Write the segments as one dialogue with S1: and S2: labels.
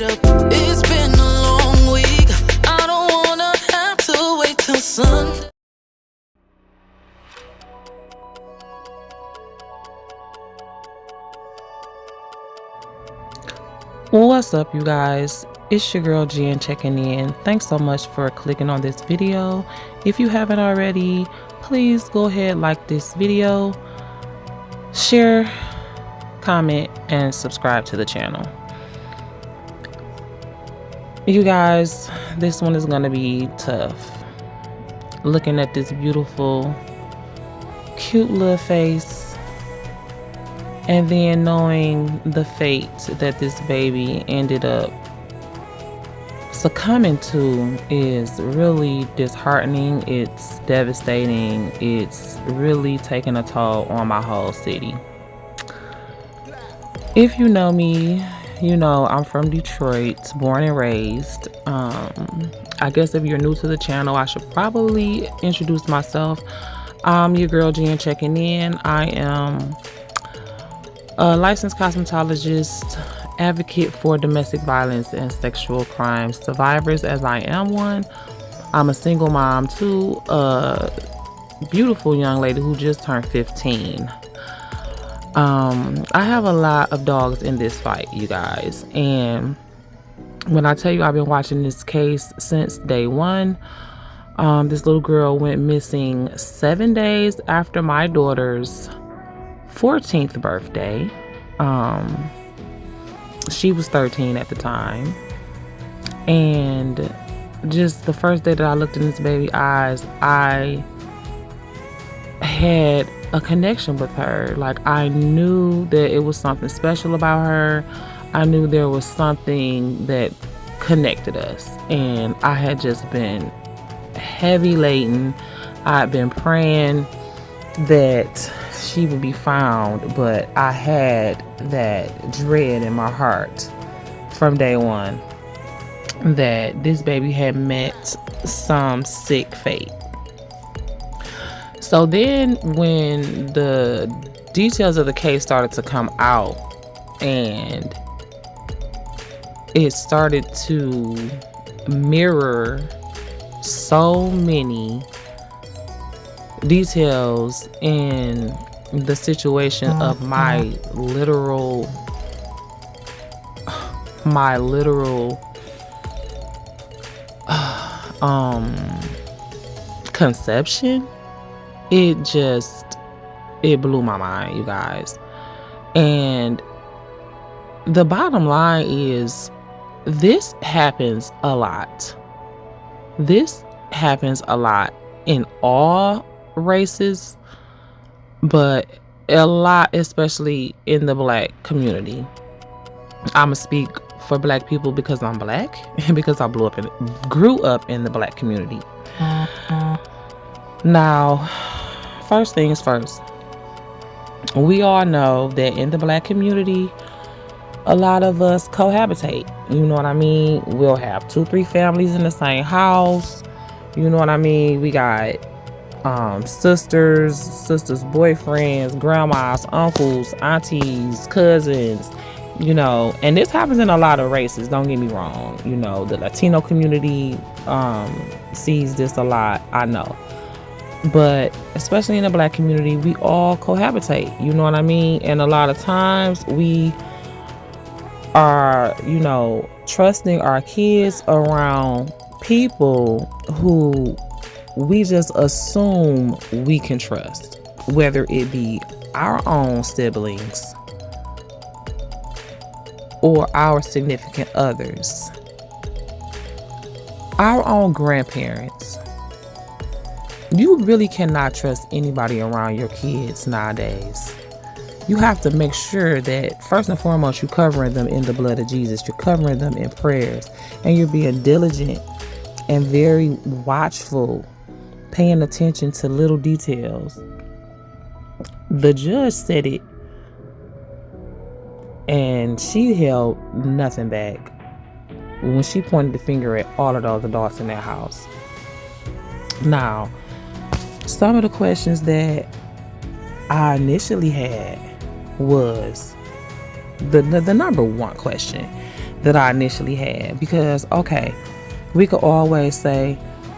S1: up. It's been a long week. I don't wanna have to wait till Sunday.
S2: What's up, you guys? It's your girl Jen checking in. Thanks so much for clicking on this video. If you haven't already, please go ahead, like this video, share, comment, and subscribe to the channel. You guys, this one is gonna be tough. Looking at this beautiful, cute little face, and then knowing the fate that this baby ended up succumbing to is really disheartening. It's devastating. It's really taking a toll on my whole city. If you know me, you know I'm from Detroit, born and raised. I guess if you're new to the channel, I should probably introduce myself. I'm your girl Jen checking in. I am a licensed cosmetologist, advocate for domestic violence and sexual crime survivors, as I am one. I'm a single mom too, a beautiful young lady who just turned 15. I have a lot of dogs in this fight, you guys, and when I tell you I've been watching this case since day one. This little girl went missing 7 days after my daughter's 14th birthday. She was 13 at the time, and just the first day that I looked in this baby's eyes, I had a connection with her. Like, I knew that it was something special about her. I knew there was something that connected us, and I had just been heavy laden. I'd been praying that she would be found, but I had that dread in my heart from day one that this baby had met some sick fate. So then when the details of the case started to come out and it started to mirror so many details in the situation of my literal conception, it blew my mind, you guys. And the bottom line is, this happens a lot. This happens a lot in all races, but a lot especially in the Black community. I'ma speak for Black people because I'm Black and because I grew up in the Black community. Now, first things first, we all know that in the Black community, a lot of us cohabitate. You know what I mean? We'll have 2-3 families in the same house. You know what I mean? We got sisters, boyfriends, grandmas, uncles, aunties, cousins, you know, and this happens in a lot of races, don't get me wrong. You know, the Latino community sees this a lot, I know, but especially in the Black community, we all cohabitate, you know what I mean? And a lot of times we are, you know, trusting our kids around people who we just assume we can trust, whether it be our own siblings or our significant others, our own grandparents. You really cannot trust anybody around your kids nowadays. You have to make sure that first and foremost, you're covering them in the blood of Jesus. You're covering them in prayers, and you're being diligent and very watchful, paying attention to little details. The judge said it, and she held nothing back when she pointed the finger at all of those adults in that house. Now, some of the questions that I initially had was the number one question that I initially had. Because, okay, we could always say,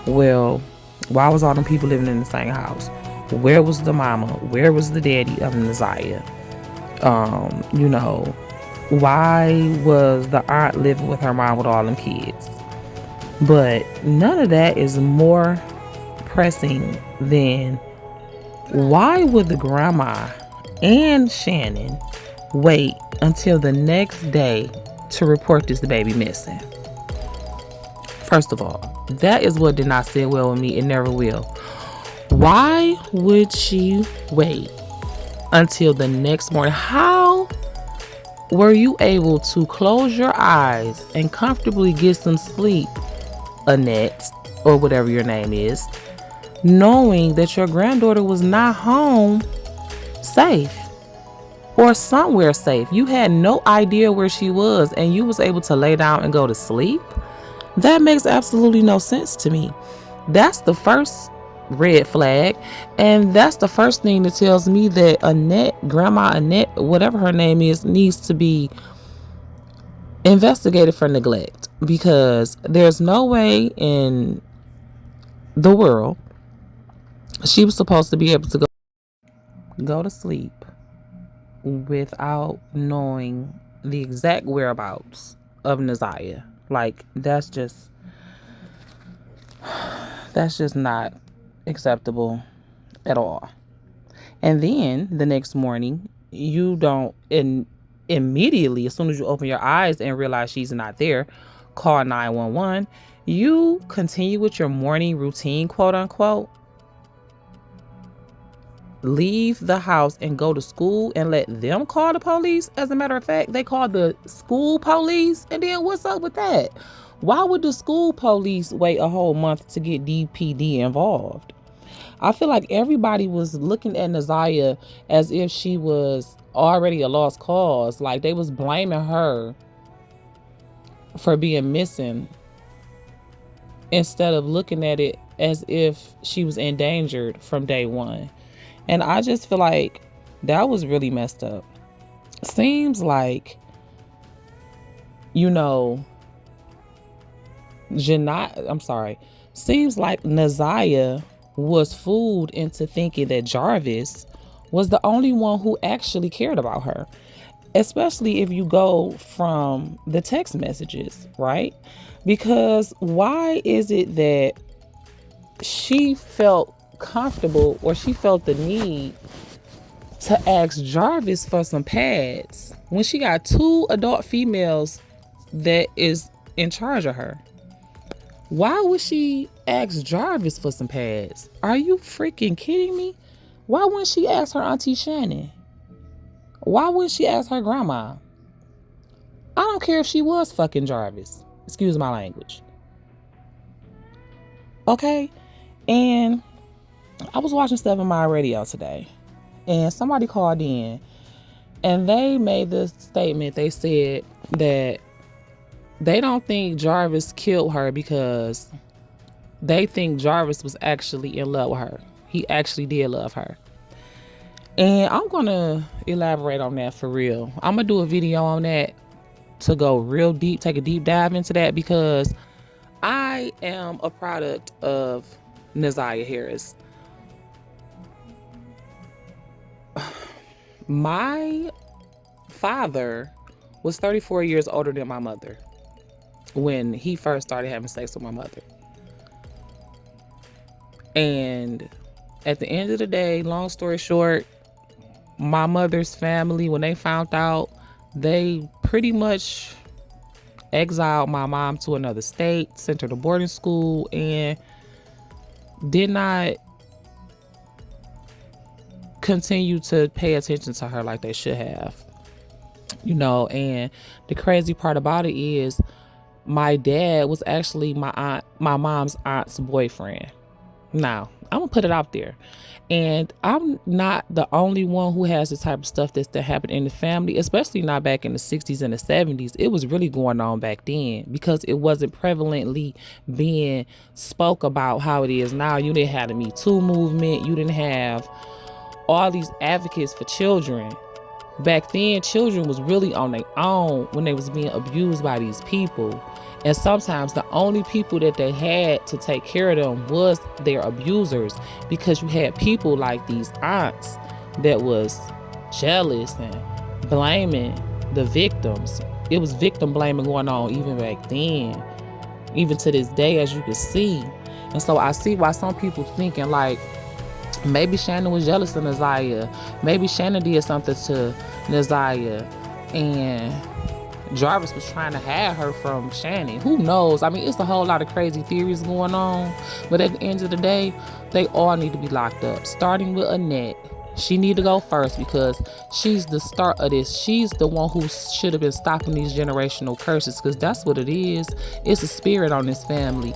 S2: well, why was all them people living in the same house? Where was the mama? Where was the daddy of Neziah? You know, why was the aunt living with her mom with all them kids? But none of that is more pressing than why would the grandma and Shannon wait until the next day to report this baby missing? First of all, that is what did not sit well with me. It never will. Why would she wait until the next morning? How were you able to close your eyes and comfortably get some sleep, Annette, or whatever your name is, knowing that your granddaughter was not home safe or somewhere safe? You had no idea where she was and you was able to lay down and go to sleep? That makes absolutely no sense to me. That's the first red flag, and that's the first thing that tells me that Annette, Grandma Annette, whatever her name is, needs to be investigated for neglect, because there's no way in the world she was supposed to be able to go to sleep without knowing the exact whereabouts of Neziah. Like, that's just not acceptable at all. And then the next morning, you don't immediately, as soon as you open your eyes and realize she's not there, call 911. You continue with your morning routine, quote unquote. Leave the house and go to school and let them call the police. As a matter of fact, they called the school police. And then what's up with that? Why would the school police wait a whole month to get DPD involved? I feel like everybody was looking at Neziah as if she was already a lost cause. Like, they was blaming her for being missing instead of looking at it as if she was endangered from day one. And I just feel like that was really messed up. Seems like, seems like Neziah was fooled into thinking that Jarvis was the only one who actually cared about her. Especially if you go from the text messages, right? Because why is it that she felt comfortable, or she felt the need to ask Jarvis for some pads when she got 2 adult females that is in charge of her? Why would she ask Jarvis for some pads? Are you freaking kidding me? Why wouldn't she ask her Auntie Shannon? Why wouldn't she ask her grandma? I don't care if she was fucking Jarvis. Excuse my language. Okay? And I was watching 7 Mile Radio today, and somebody called in, and they made this statement. They said that they don't think Jarvis killed her because they think Jarvis was actually in love with her. He actually did love her. And I'm going to elaborate on that for real. I'm going to do a video on that to go real deep, take a deep dive into that, because I am a product of Neziah Harris. My father was 34 years older than my mother when he first started having sex with my mother. And at the end of the day, long story short, my mother's family, when they found out, they pretty much exiled my mom to another state, sent her to boarding school, and did not continue to pay attention to her like they should have. And the crazy part about it is my dad was actually my mom's aunt's boyfriend. Now, I'm gonna put it out there, and I'm not the only one who has this type of stuff that happened in the family, especially not back in the 60s and the 70s. It was really going on back then because it wasn't prevalently being spoke about how it is now. You didn't have the Me Too movement. You didn't have all these advocates for children Back then, children was really on their own when they was being abused by these people. And sometimes the only people that they had to take care of them was their abusers, because you had people like these aunts that was jealous and blaming the victims. It was victim blaming going on even back then, even to this day, as you can see. And so I see why some people thinking like, maybe Shannon was jealous of Naziah. Maybe Shannon did something to Naziah, and Jarvis was trying to hide her from Shannon. Who knows? I mean, it's a whole lot of crazy theories going on. But at the end of the day, they all need to be locked up. Starting with Annette. She need to go first because she's the start of this. She's the one who should have been stopping these generational curses, because that's what it is. It's a spirit on this family.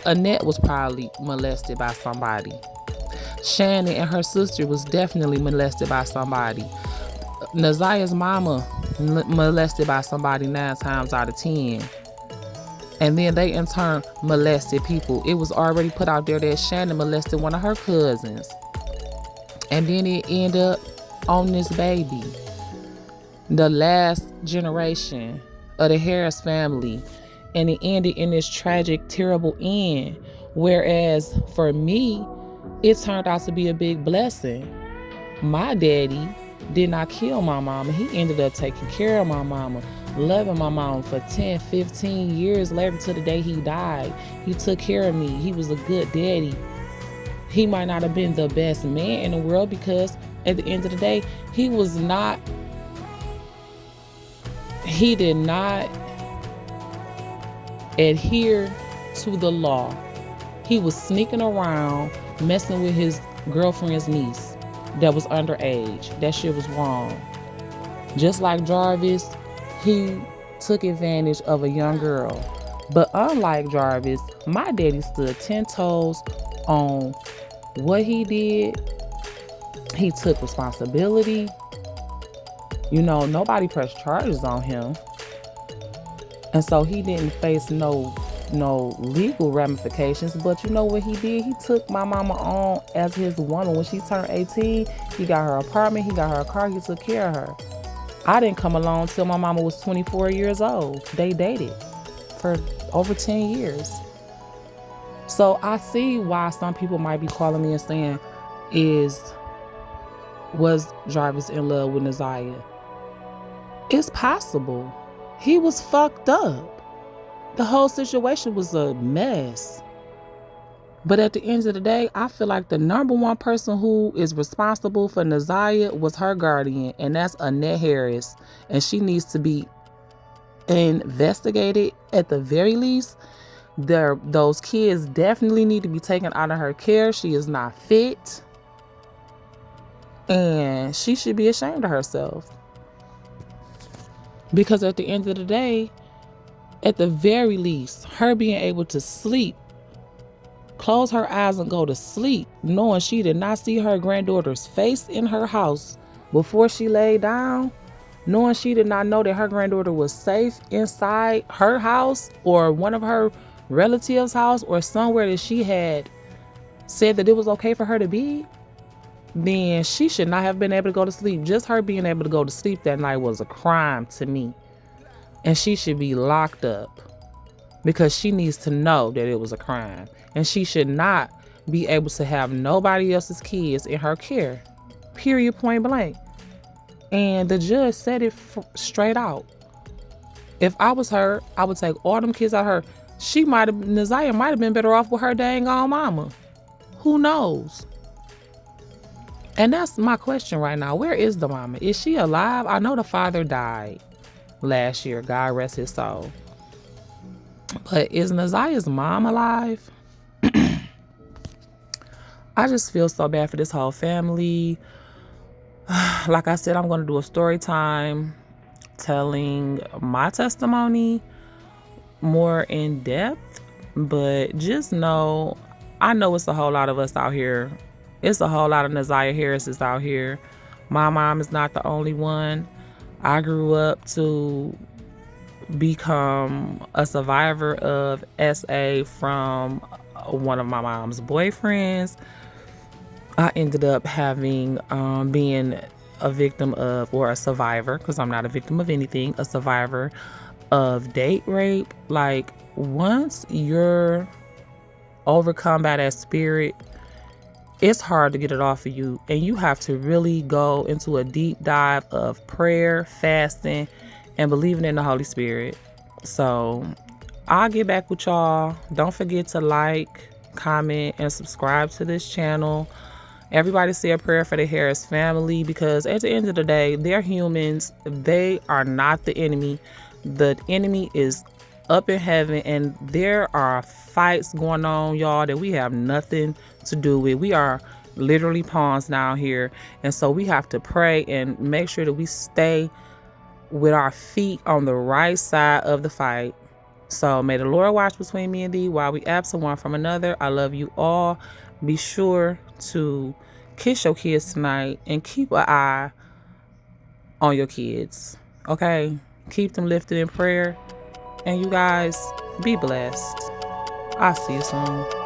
S2: Annette was probably molested by somebody. Shannon and her sister was definitely molested by somebody. Naziah's mama molested by somebody 9 times out of 10. And then they in turn molested people. It was already put out there that Shannon molested one of her cousins. And then it ended up on this baby. The last generation of the Harris family. And it ended in this tragic, terrible end. Whereas for me, it turned out to be a big blessing. My daddy did not kill my mama. He ended up taking care of my mama, loving my mama for 10, 15 years later to the day he died. He took care of me. He was a good daddy. He might not have been the best man in the world, because at the end of the day, he did not adhere to the law. He was sneaking around, messing with his girlfriend's niece that was underage. That shit was wrong. Just like Jarvis, he took advantage of a young girl. But unlike Jarvis, my daddy stood 10 toes on what he did. He took responsibility. You know, nobody pressed charges on him. And so he didn't face no legal ramifications. But you know what he did? He took my mama on as his woman. When she turned 18, he got her apartment, he got her a car, he took care of her. I didn't come along till my mama was 24 years old. They dated for over 10 years. So I see why some people might be calling me and saying, was Jarvis in love with Naziah? It's possible. He was fucked up. The whole situation was a mess. But at the end of the day, I feel like the number one person who is responsible for Naziah was her guardian, and that's Annette Harris. And she needs to be investigated at the very least. Those kids definitely need to be taken out of her care. She is not fit. And she should be ashamed of herself. Because at the end of the day, at the very least, her being able to sleep, close her eyes and go to sleep, knowing she did not see her granddaughter's face in her house before she laid down, knowing she did not know that her granddaughter was safe inside her house or one of her relatives' house or somewhere that she had said that it was okay for her to be, then she should not have been able to go to sleep. Just her being able to go to sleep that night was a crime to me. And she should be locked up because she needs to know that it was a crime. And she should not be able to have nobody else's kids in her care. Period, point blank. And the judge said it straight out. If I was her, I would take all them kids out of her. Naziah might have been better off with her dang on mama. Who knows? And that's my question right now. Where is the mama? Is she alive? I know the father died last year. God rest his soul. But is Naziah's mom alive? I just feel so bad for this whole family. Like I said, I'm going to do a story time telling my testimony more in depth. But just know, I know it's a whole lot of us out here. It's a whole lot of Naziah Harrises out here. My mom is not the only one. I grew up to become a survivor of SA from one of my mom's boyfriends. I ended up being a victim of, or a survivor, because I'm not a victim of anything, a survivor of date rape, like once you're overcome by that spirit, it's hard to get it off of you, and you have to really go into a deep dive of prayer, fasting, and believing in the Holy Spirit. So I'll get back with y'all. Don't forget to like, comment, and subscribe to this channel. Everybody say a prayer for the Harris family, because at the end of the day, they're humans. They are not the enemy. The enemy is up in heaven, and there are fights going on, y'all, that we have nothing to do with. We are literally pawns down here, and so we have to pray and make sure that we stay with our feet on the right side of the fight. So may the Lord watch between me and thee while we absent one from another. I love you all. Be sure to kiss your kids tonight and keep an eye on your kids. Okay? Keep them lifted in prayer. And you guys, be blessed. I'll see you soon.